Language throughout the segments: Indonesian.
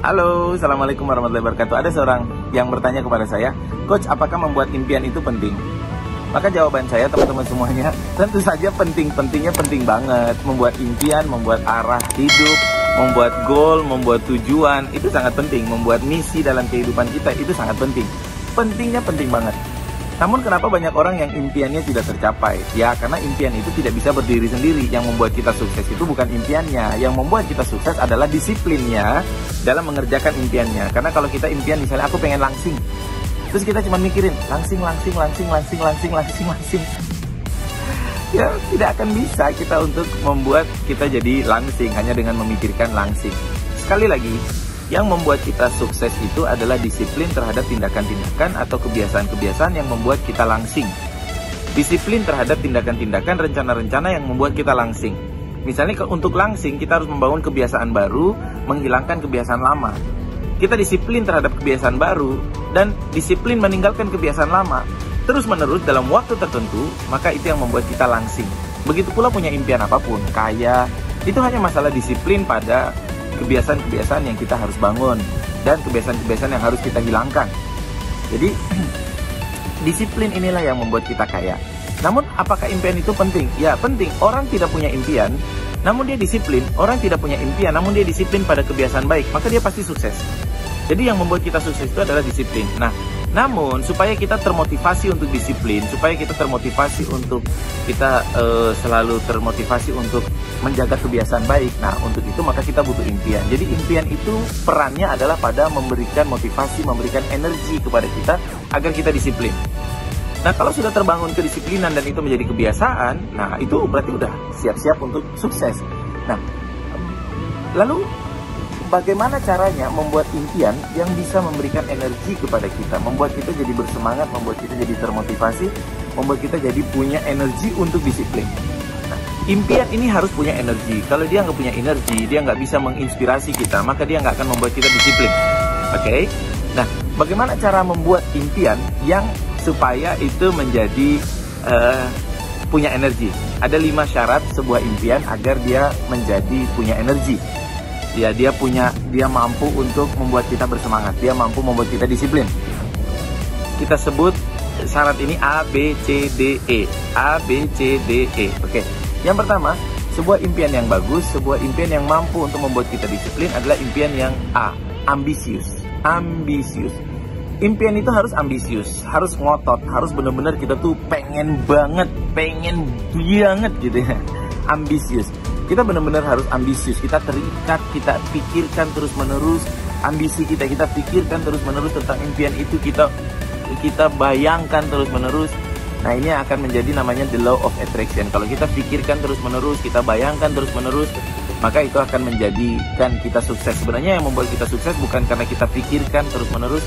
Halo, Assalamualaikum warahmatullahi wabarakatuh. Ada seorang yang bertanya kepada saya, Coach, apakah membuat impian itu penting? Maka jawaban saya, teman-teman semuanya, tentu saja penting-pentingnya penting banget. Membuat impian, membuat arah hidup, membuat goal, membuat tujuan, itu sangat penting. Membuat misi dalam kehidupan kita, itu sangat penting. Pentingnya penting banget. Namun kenapa banyak orang yang impiannya tidak tercapai? Ya, karena impian itu tidak bisa berdiri sendiri. Yang membuat kita sukses itu bukan impiannya. Yang membuat kita sukses adalah disiplinnya dalam mengerjakan impiannya. Karena kalau kita impian, misalnya aku pengen langsing, terus kita cuma mikirin langsing. Ya, tidak akan bisa kita untuk membuat kita jadi langsing hanya dengan memikirkan langsing. Sekali lagi, yang membuat kita sukses itu adalah disiplin terhadap tindakan-tindakan atau kebiasaan-kebiasaan yang membuat kita langsing. Disiplin terhadap tindakan-tindakan, rencana-rencana yang membuat kita langsing. Misalnya untuk langsing, kita harus membangun kebiasaan baru, menghilangkan kebiasaan lama. Kita disiplin terhadap kebiasaan baru, dan disiplin meninggalkan kebiasaan lama, terus-menerus dalam waktu tertentu, maka itu yang membuat kita langsing. Begitu pula punya impian apapun, kaya, itu hanya masalah disiplin pada kebiasaan-kebiasaan yang kita harus bangun dan kebiasaan-kebiasaan yang harus kita hilangkan. Jadi disiplin inilah yang membuat kita kaya. Namun apakah impian itu penting? Ya penting. Orang tidak punya impian namun dia disiplin. Orang tidak punya impian namun dia disiplin pada kebiasaan baik, maka dia pasti sukses. Jadi yang membuat kita sukses itu adalah disiplin. Nah, namun supaya kita termotivasi untuk disiplin, supaya kita termotivasi untuk kita selalu termotivasi untuk menjaga kebiasaan baik. Nah, untuk itu maka kita butuh impian. Jadi impian itu perannya adalah pada memberikan motivasi, memberikan energi kepada kita agar kita disiplin. Nah, kalau sudah terbangun kedisiplinan dan itu menjadi kebiasaan, nah itu berarti udah siap-siap untuk sukses. Nah, lalu bagaimana caranya membuat impian yang bisa memberikan energi kepada kita, membuat kita jadi bersemangat, membuat kita jadi termotivasi, membuat kita jadi punya energi untuk disiplin. Nah, impian ini harus punya energi. Kalau dia nggak punya energi, dia nggak bisa menginspirasi kita, maka dia nggak akan membuat kita disiplin. Oke? Nah, bagaimana cara membuat impian yang supaya itu menjadi punya energi? Ada 5 syarat sebuah impian agar dia menjadi punya energi. Ya, dia mampu untuk membuat kita bersemangat, dia mampu membuat kita disiplin. Kita sebut syarat ini A, B, C, D, E. A, B, C, D, E. Oke. Yang pertama, sebuah impian yang bagus, sebuah impian yang mampu untuk membuat kita disiplin adalah impian yang A, ambisius. Ambisius. Impian itu harus ambisius, harus ngotot, harus benar-benar kita tuh pengen banget gitu ya. Ambisius. Kita benar-benar harus ambisius, kita terikat, kita pikirkan terus-menerus ambisi kita pikirkan terus-menerus tentang impian itu, kita bayangkan terus-menerus. Nah, ini akan menjadi namanya the law of attraction. Kalau kita pikirkan terus-menerus, kita bayangkan terus-menerus, maka itu akan menjadikan kita sukses. Sebenarnya yang membuat kita sukses bukan karena kita pikirkan terus-menerus.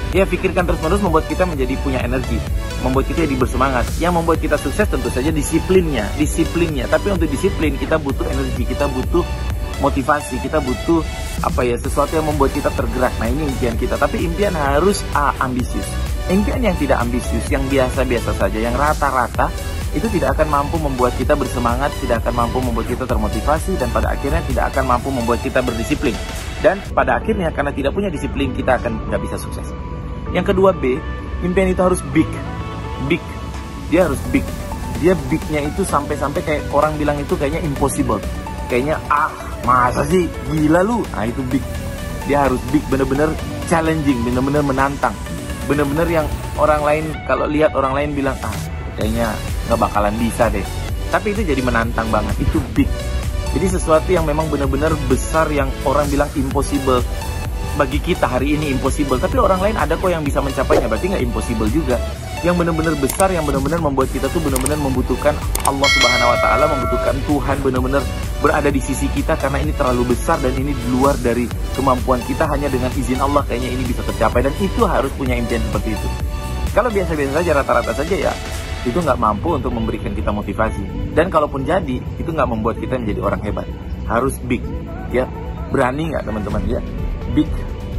Ya, pikirkan terus-menerus membuat kita menjadi punya energi, membuat kita jadi bersemangat. Yang membuat kita sukses tentu saja disiplinnya. Tapi untuk disiplin kita butuh energi, kita butuh motivasi, kita butuh sesuatu yang membuat kita tergerak. Nah, ini impian kita. Tapi impian harus ambisius. Impian yang tidak ambisius, yang biasa-biasa saja, yang rata-rata, itu tidak akan mampu membuat kita bersemangat, tidak akan mampu membuat kita termotivasi, dan pada akhirnya tidak akan mampu membuat kita berdisiplin. Dan pada akhirnya karena tidak punya disiplin, kita akan nggak bisa sukses. Yang kedua, B, impian itu harus big. Dia harus big. Dia bignya itu sampai-sampai kayak orang bilang itu kayaknya impossible. Kayaknya masa sih, gila lu. Nah, itu big. Dia harus big, bener-bener challenging, bener-bener menantang. Bener-bener yang orang lain, kalau lihat orang lain bilang, kayaknya nggak bakalan bisa deh. Tapi itu jadi menantang banget, itu big. Jadi sesuatu yang memang benar-benar besar, yang orang bilang impossible. Bagi kita hari ini impossible, tapi orang lain ada kok yang bisa mencapainya, berarti nggak impossible juga. Yang benar-benar besar, yang benar-benar membuat kita tuh benar-benar membutuhkan Allah Subhanahu Wa Taala, membutuhkan Tuhan benar-benar berada di sisi kita, karena ini terlalu besar dan ini di luar dari kemampuan kita. Hanya dengan izin Allah kayaknya ini bisa tercapai, dan itu harus punya impian seperti itu. Kalau biasa-biasa saja, rata-rata saja, ya itu nggak mampu untuk memberikan kita motivasi. Dan kalaupun jadi, itu nggak membuat kita menjadi orang hebat. Harus big, ya. Berani nggak teman-teman, ya? Big,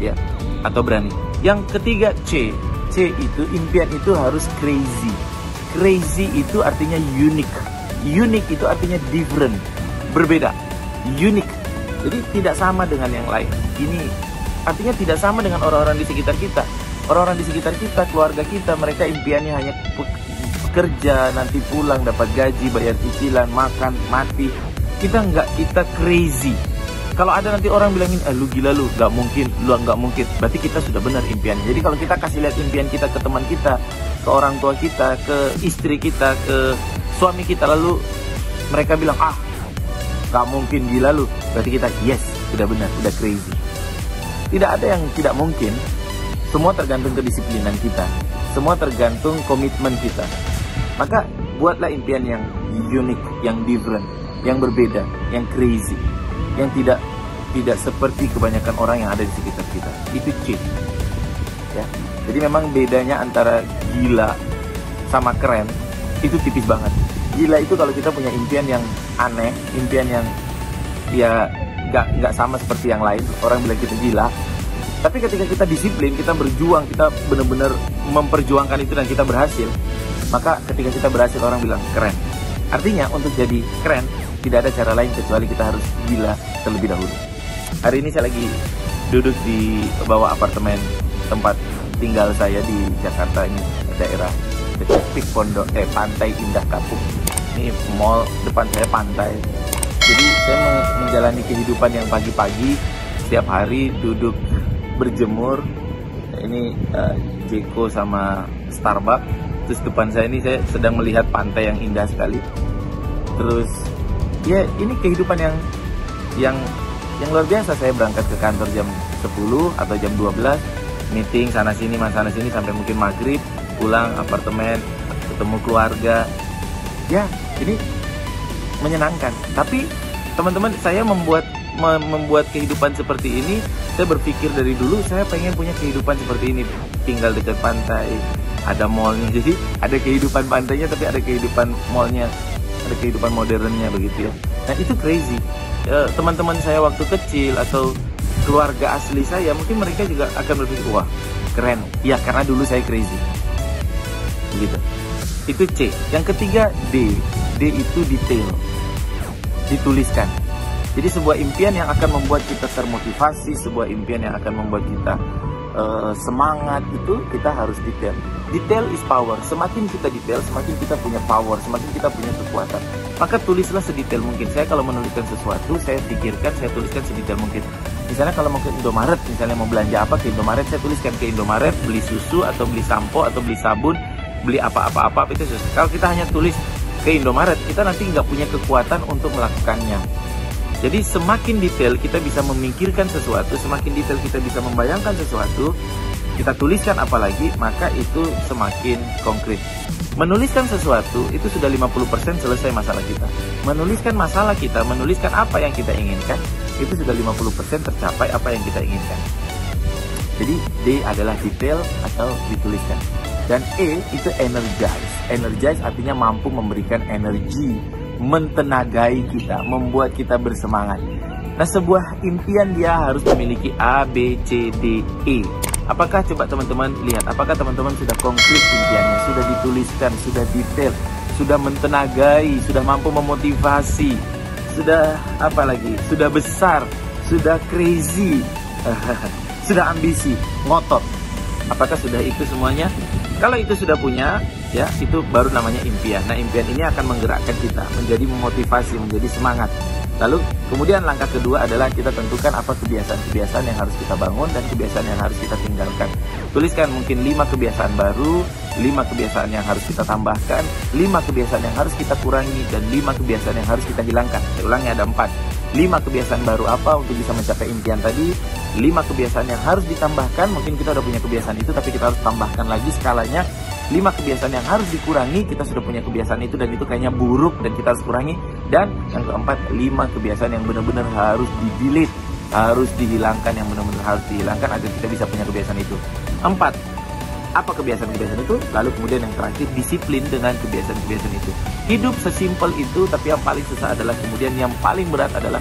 ya, atau berani. Yang ketiga, C itu impian itu harus crazy. Crazy itu artinya unique. Unique itu artinya different, berbeda, unik. Jadi tidak sama dengan yang lain. Ini artinya tidak sama dengan orang-orang di sekitar kita. Orang-orang di sekitar kita, keluarga kita, mereka impiannya hanya bekerja, nanti pulang dapat gaji, bayar cicilan, makan, mati. Kita enggak, kita crazy. Kalau ada nanti orang bilangin, lu gila lu, nggak mungkin, berarti kita sudah benar impiannya. Jadi kalau kita kasih lihat impian kita ke teman kita, ke orang tua kita, ke istri kita, ke suami kita, lalu mereka bilang, nggak mungkin, gila lu, berarti kita, yes, sudah benar, sudah crazy. Tidak ada yang tidak mungkin, semua tergantung kedisiplinan kita, semua tergantung komitmen kita. Maka buatlah impian yang unik, yang different, yang berbeda, yang crazy, yang tidak seperti kebanyakan orang yang ada di sekitar kita. Itu C. Ya. Jadi memang bedanya antara gila sama keren itu tipis banget. Gila itu kalau kita punya impian yang aneh, impian yang ya nggak sama seperti yang lain, orang bilang kita gila. Tapi ketika kita disiplin, kita berjuang, kita benar-benar memperjuangkan itu dan kita berhasil, maka ketika kita berhasil orang bilang keren. Artinya untuk jadi keren tidak ada cara lain kecuali kita harus gila terlebih dahulu. Hari ini saya lagi duduk di bawah apartemen tempat tinggal saya di Jakarta, ini daerah dekat Pik Pondok, Pantai Indah Kapuk. Ini mall, depan saya pantai. Jadi saya menjalani kehidupan yang pagi-pagi setiap hari duduk berjemur. Ini Jeko sama Starbucks. Terus depan saya ini saya sedang melihat pantai yang indah sekali. Terus ya ini kehidupan yang luar biasa. Saya berangkat ke kantor jam 10 atau jam 12, meeting sana sini sampai mungkin maghrib, pulang apartemen, ketemu keluarga. Ya, ini menyenangkan. Tapi teman-teman, saya membuat kehidupan seperti ini, saya berpikir dari dulu saya pengen punya kehidupan seperti ini, tinggal dekat pantai, ada mallnya. Jadi ada kehidupan pantainya tapi ada kehidupan mallnya, ada kehidupan modernnya begitu ya. Nah itu crazy. Teman-teman saya waktu kecil atau keluarga asli saya mungkin mereka juga akan berpikir, wah keren. Ya karena dulu saya crazy. Begitu. Itu C. Yang ketiga D. D itu detail. Dituliskan. Jadi sebuah impian yang akan membuat kita termotivasi, sebuah impian yang akan membuat kita semangat, itu kita harus detail. Detail is power. Semakin kita detail, semakin kita punya power, semakin kita punya kekuatan. Maka tulislah sedetail mungkin. Saya kalau menuliskan sesuatu, saya pikirkan, saya tuliskan sedetail mungkin. Misalnya kalau mau ke Indomaret, misalnya mau belanja apa ke Indomaret, saya tuliskan ke Indomaret, beli susu atau beli sampo atau beli sabun, beli apa-apa itu susah. Kalau kita hanya tulis ke Indomaret, kita nanti nggak punya kekuatan untuk melakukannya. Jadi semakin detail kita bisa memikirkan sesuatu, semakin detail kita bisa membayangkan sesuatu, kita tuliskan apalagi, maka itu semakin konkret. Menuliskan sesuatu itu sudah 50% selesai masalah kita. Menuliskan masalah kita, menuliskan apa yang kita inginkan, itu sudah 50% tercapai apa yang kita inginkan. Jadi D adalah detail atau dituliskan. Dan E itu energize. Energize artinya mampu memberikan energi, mentenagai kita, membuat kita bersemangat. Nah, sebuah impian dia harus memiliki A, B, C, D, E. Apakah, coba teman-teman lihat, apakah teman-teman sudah konkret impiannya, sudah dituliskan, sudah detail, sudah mentenagai, sudah mampu memotivasi, sudah apa lagi, sudah besar, sudah crazy, sudah ambisi, ngotot. Apakah sudah itu semuanya? Kalau itu sudah punya, ya itu baru namanya impian. Nah, impian ini akan menggerakkan kita, menjadi memotivasi, menjadi semangat. Lalu kemudian langkah kedua adalah kita tentukan apa kebiasaan-kebiasaan yang harus kita bangun dan kebiasaan yang harus kita tinggalkan. Tuliskan mungkin 5 kebiasaan baru, 5 kebiasaan yang harus kita tambahkan, 5 kebiasaan yang harus kita kurangi, dan 5 kebiasaan yang harus kita hilangkan. Saya ulangi, ada 4. 5 kebiasaan baru apa untuk bisa mencapai impian tadi, 5 kebiasaan yang harus ditambahkan, mungkin kita udah punya kebiasaan itu tapi kita harus tambahkan lagi skalanya. 5 kebiasaan yang harus dikurangi, kita sudah punya kebiasaan itu dan itu kayaknya buruk dan kita harus kurangi. Dan yang keempat, 5 kebiasaan yang benar-benar harus di-delete, harus dihilangkan, yang benar-benar harus dihilangkan agar kita bisa punya kebiasaan itu. 4. Apa kebiasaan-kebiasaan itu? Lalu kemudian yang terakhir, disiplin dengan kebiasaan-kebiasaan itu. Hidup sesimpel itu, tapi yang paling susah adalah kemudian yang paling berat adalah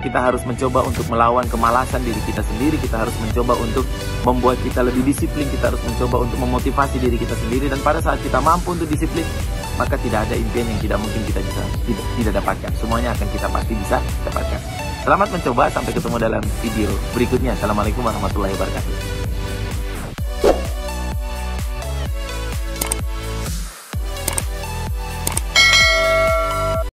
kita harus mencoba untuk melawan kemalasan diri kita sendiri. Kita harus mencoba untuk membuat kita lebih disiplin. Kita harus mencoba untuk memotivasi diri kita sendiri. Dan pada saat kita mampu untuk disiplin, maka tidak ada impian yang tidak mungkin kita bisa tidak dapatkan. Semuanya akan kita pasti bisa dapatkan. Selamat mencoba, sampai ketemu dalam video berikutnya. Assalamualaikum warahmatullahi wabarakatuh.